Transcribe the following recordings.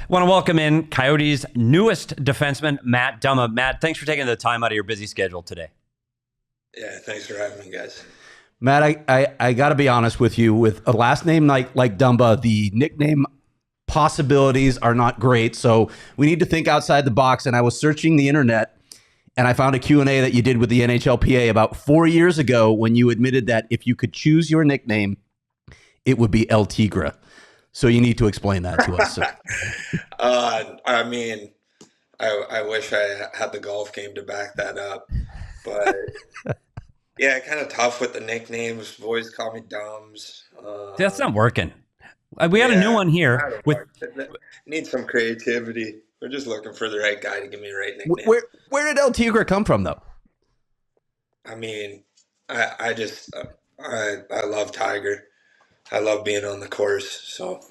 Want to welcome in Coyotes' newest defenseman, Matt Dumba. Matt, thanks for taking the time out of your busy schedule today. Yeah, thanks for having me, guys. Matt, I got to be honest with you. With a last name like Dumba, the nickname possibilities are not great. So we need to think outside the box. And I was searching the internet, and I found a Q&A that you did with the NHLPA about 4 years ago when you admitted that if you could choose your nickname, it would be El Tigre. So you need to explain that to us. I mean, I wish I had the golf game to back that up, but yeah, kind of tough with the nicknames. Boys call me Dumbs. That's not working. We had a new one here. Need some creativity. We're just looking for the right guy to give me the right nickname. Where did El Tigre come from, though? I mean, I love Tiger. I love being on the course, so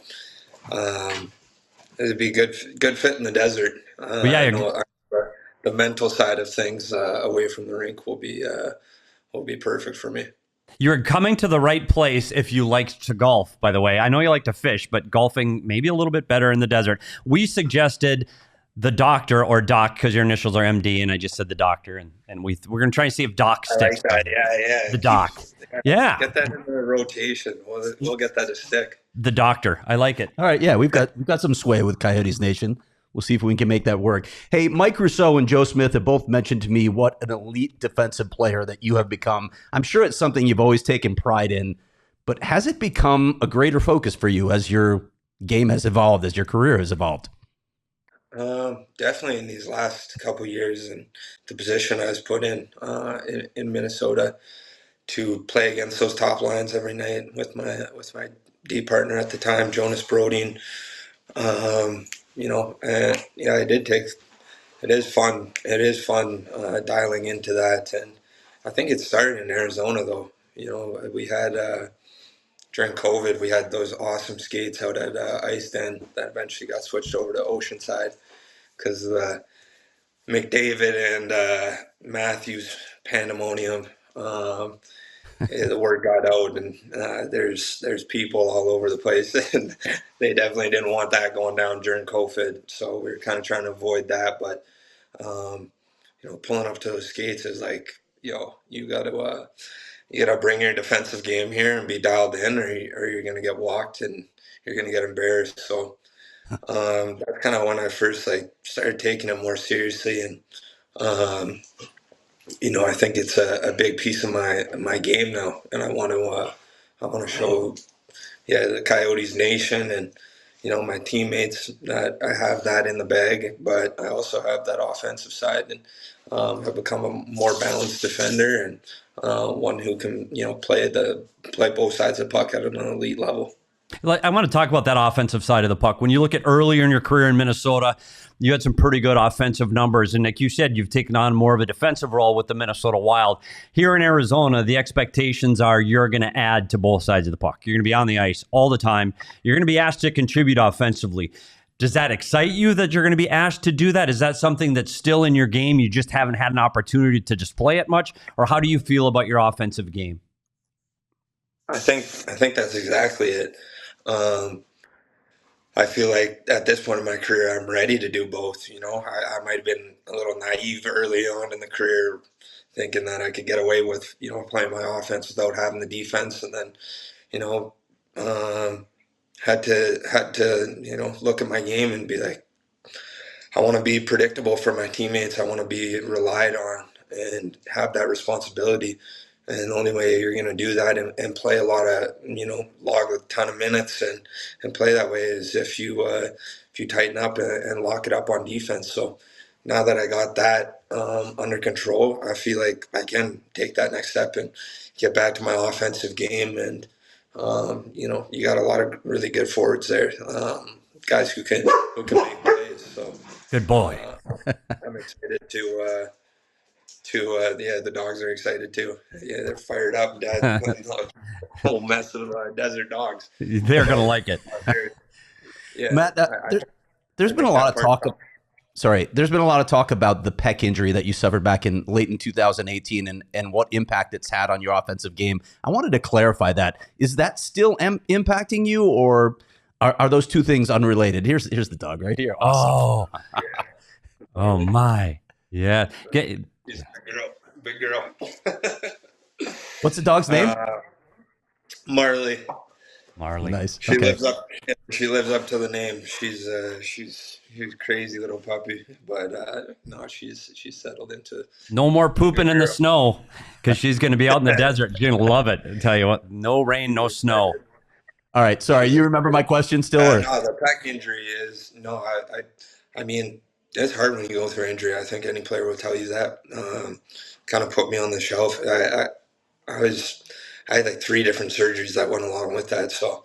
it'd be good fit in the desert. The mental side of things away from the rink will be perfect for me. You're coming to the right place if you like to golf, by the way. I know you like to fish, but golfing maybe a little bit better in the desert. We suggested the Doctor, or Doc, because your initials are MD, and I just said the Doctor, and we're going to try and see if Doc sticks. I like that. Yeah. The Doc. Yeah. Get that in the rotation. We'll get that to stick. The Doctor. I like it. All right. Yeah, we've got some sway with Coyotes Nation. We'll see if we can make that work. Hey, Mike Rousseau and Joe Smith have both mentioned to me what an elite defensive player that you have become. I'm sure it's something you've always taken pride in, but has it become a greater focus for you as your game has evolved, as your career has evolved? Definitely in these last couple of years, and the position I was put in Minnesota to play against those top lines every night with my D partner at the time, Jonas Brodin. And yeah, I did take. It is fun. It is fun dialing into that, and I think it started in Arizona though. You know, we had during COVID, we had those awesome skates out at Ice Den that eventually got switched over to Oceanside because McDavid and Matthews pandemonium. The word got out, and there's people all over the place, and they definitely didn't want that going down during COVID. So we were kind of trying to avoid that. But pulling up to those skates is like, you gotta bring your defensive game here and be dialed in, or you're gonna get walked and you're gonna get embarrassed. So that's kind of when I first started taking it more seriously, and I think it's a big piece of my game now, and I want to show the Coyotes Nation and my teammates that I have that in the bag, but I also have that offensive side, and have become a more balanced defender and one who can play both sides of the puck at an elite level. I want to talk about that offensive side of the puck. When you look at earlier in your career in Minnesota, you had some pretty good offensive numbers. And like you said, you've taken on more of a defensive role with the Minnesota Wild. Here in Arizona, the expectations are you're going to add to both sides of the puck. You're going to be on the ice all the time. You're going to be asked to contribute offensively. Does that excite you that you're going to be asked to do that? Is that something that's still in your game? You just haven't had an opportunity to display it much? Or how do you feel about your offensive game? I think that's exactly it. I feel like at this point in my career, I'm ready to do both. I might have been a little naive early on in the career, thinking that I could get away with, playing my offense without having the defense. And then, had to, look at my game and be like, I want to be predictable for my teammates. I want to be relied on and have that responsibility. And the only way you're going to do that and play a lot of, log a ton of minutes and play that way is if you tighten up and lock it up on defense. So now that I got that under control, I feel like I can take that next step and get back to my offensive game. And, you got a lot of really good forwards there, guys who can make plays. So good boy. I'm excited to the dogs are excited too. Yeah, they're fired up. Dad playing a whole mess of desert dogs. They're gonna like it. Yeah, Matt, there's been a lot of talk. There's been a lot of talk about the pec injury that you suffered back in late in 2018 and what impact it's had on your offensive game. I wanted to clarify that. Is that still impacting you, or Are those two things unrelated? Here's the dog right here. Awesome. Oh, oh my. Yeah. She's a big girl. What's the dog's name? Marley. Marley. Nice. She Okay. lives up. She lives up to the name. She's a crazy little puppy, but no, she's settled into. No more pooping in the snow, because she's going to be out in the desert. She's going to love it. I tell you what, no rain, no snow. All right. Sorry, you remember my question still? Or? No, the pec injury is no. I mean, it's hard when you go through injury. I think any player will tell you that. Kind of put me on the shelf. I had like 3 different surgeries that went along with that. So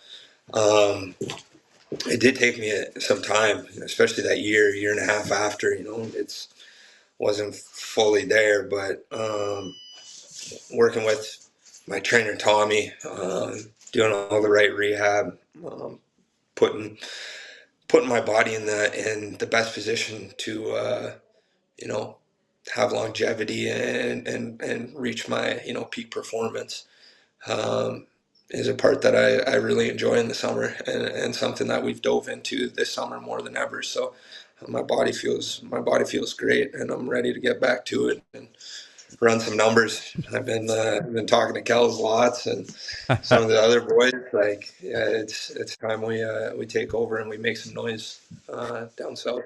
it did take me some time, especially that year and a half after. It's wasn't fully there, but working with my trainer Tommy, doing all the right rehab, putting my body in the best position to have longevity and reach my peak performance is a part that I really enjoy in the summer, and something that we've dove into this summer more than ever. So my body feels great, and I'm ready to get back to it and run some numbers. I've been talking to Kells lots and some of the other boys. Like, yeah, it's time we take over and we make some noise down south.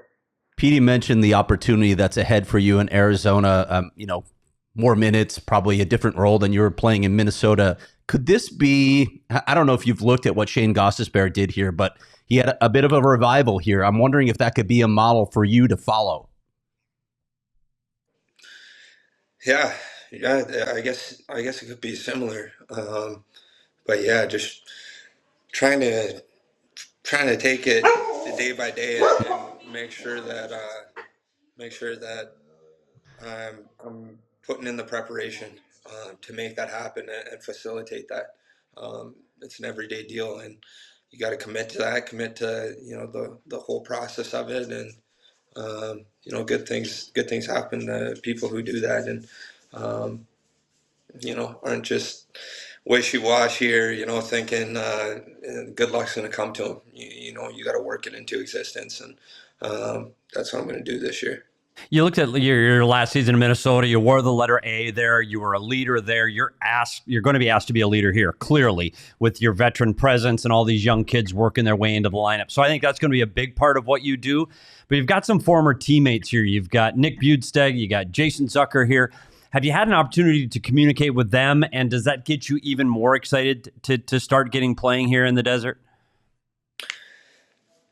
Petey mentioned the opportunity that's ahead for you in Arizona. More minutes, probably a different role than you were playing in Minnesota. Could this be, I don't know if you've looked at what Shane Gostisbehere did here, but he had a bit of a revival here. I'm wondering if that could be a model for you to follow. Yeah, I guess it could be similar. But yeah, just trying to take it day by day and make sure that I'm putting in the preparation to make that happen and facilitate that. It's an everyday deal, and you got to commit to that. Commit to the whole process of it, and good things happen to people who do that, and aren't just wishy-washy or thinking good luck's going to come to them. You got to work it into existence, and that's what I'm going to do this year. You looked at your last season in Minnesota. You wore the letter A there. You were a leader there. You're going to be asked to be a leader here, clearly, with your veteran presence and all these young kids working their way into the lineup. So I think that's going to be a big part of what you do. But you've got some former teammates here. You've got Nick Bjugstad. You got Jason Zucker here. Have you had an opportunity to communicate with them? And does that get you even more excited to start getting playing here in the desert?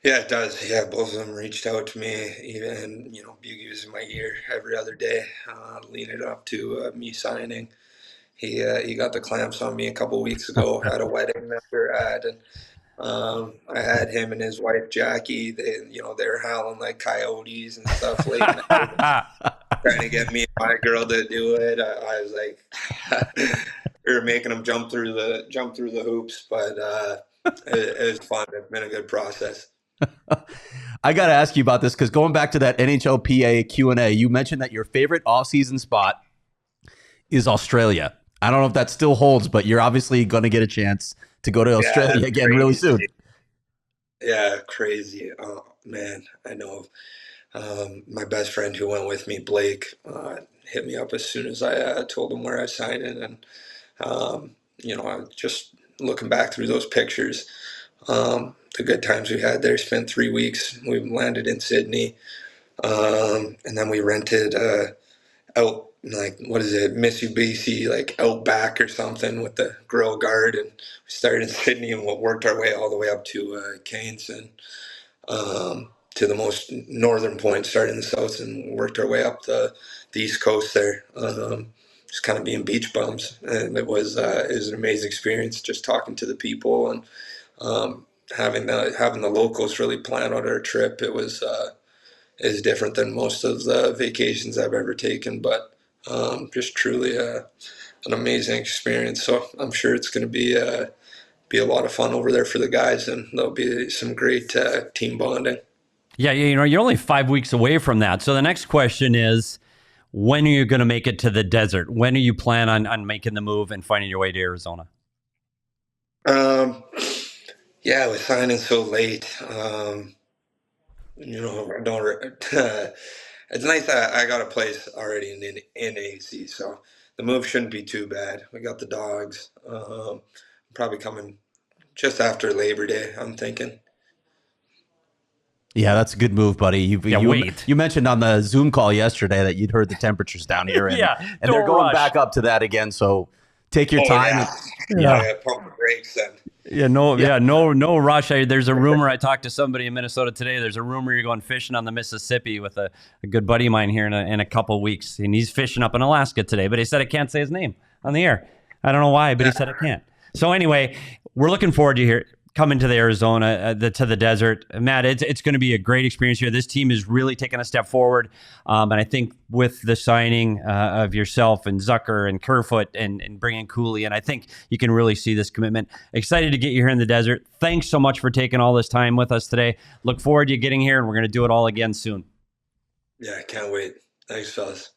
Yeah, it does. Yeah, both of them reached out to me. Even Buggy was in my ear every other day, leading up to me signing. He got the clamps on me a couple weeks ago. Had a wedding that we were at, and I had him and his wife Jackie. They were howling like coyotes and stuff late night, trying to get me and my girl to do it. I was like, we were making them jump through the hoops, but it was fun. It's been a good process. I got to ask you about this, because going back to that NHLPA Q&A, you mentioned that your favorite off-season spot is Australia. I don't know if that still holds, but you're obviously going to get a chance to go to Australia again really soon. Yeah, crazy. Oh, man, I know. My best friend who went with me, Blake, hit me up as soon as I told him where I signed in. And, I'm just looking back through those pictures. The good times we had there. Spent 3 weeks. We landed in Sydney, and then we rented out, like, what is it, Mitsubishi, like Outback or something with the grill guard, and we started in Sydney and worked our way all the way up to Cairns, and to the most northern point, started in the south and worked our way up the east coast there. Just kind of being beach bums, and it was an amazing experience, just talking to the people and having the locals really plan out our trip. It was is different than most of the vacations I've ever taken, but just truly an amazing experience. So I'm sure it's going to be a lot of fun over there for the guys, and there'll be some great team bonding. Yeah, you're only 5 weeks away from that. So the next question is, when are you going to make it to the desert? When do you plan on making the move and finding your way to Arizona? Yeah, with signing so late, I don't. It's nice that I got a place already in AC, so the move shouldn't be too bad. We got the dogs. Probably coming just after Labor Day, I'm thinking. Yeah, that's a good move, buddy. Wait. You mentioned on the Zoom call yesterday that you'd heard the temperatures down here, and Yeah, and they're don't going rush. back up to that again. So take your Oh time. yeah, Yeah. yeah. Pump the brakes then. No rush. There's a rumor. I talked to somebody in Minnesota today. There's a rumor you're going fishing on the Mississippi with a good buddy of mine here in a couple of weeks, and he's fishing up in Alaska today. But he said I can't say his name on the air. I don't know why, but he said I can't. So anyway, we're looking forward to here coming to the Arizona, to the desert. Matt, it's going to be a great experience here. This team is really taking a step forward. And I think with the signing of yourself and Zucker and Kerfoot and bringing Cooley, and I think you can really see this commitment. Excited to get you here in the desert. Thanks so much for taking all this time with us today. Look forward to you getting here, and we're going to do it all again soon. Yeah, I can't wait. Thanks, fellas.